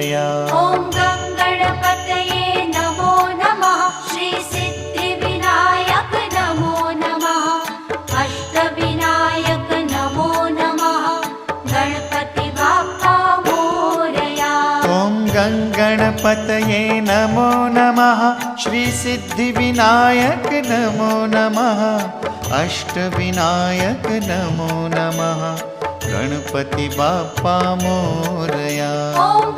मोरया। ॐ गणपतये नमो नमः। श्री सिद्धिविनायक नमो नमः। अष्टविनायक नमो नमः। गणपति बाप्पा मोरया। ॐ गणपतये नमो नमः। श्री सिद्धिविनायक नमो नमः। अष्टविनायक नमो नमः। गणपति बाप्पा मोरया। ॐ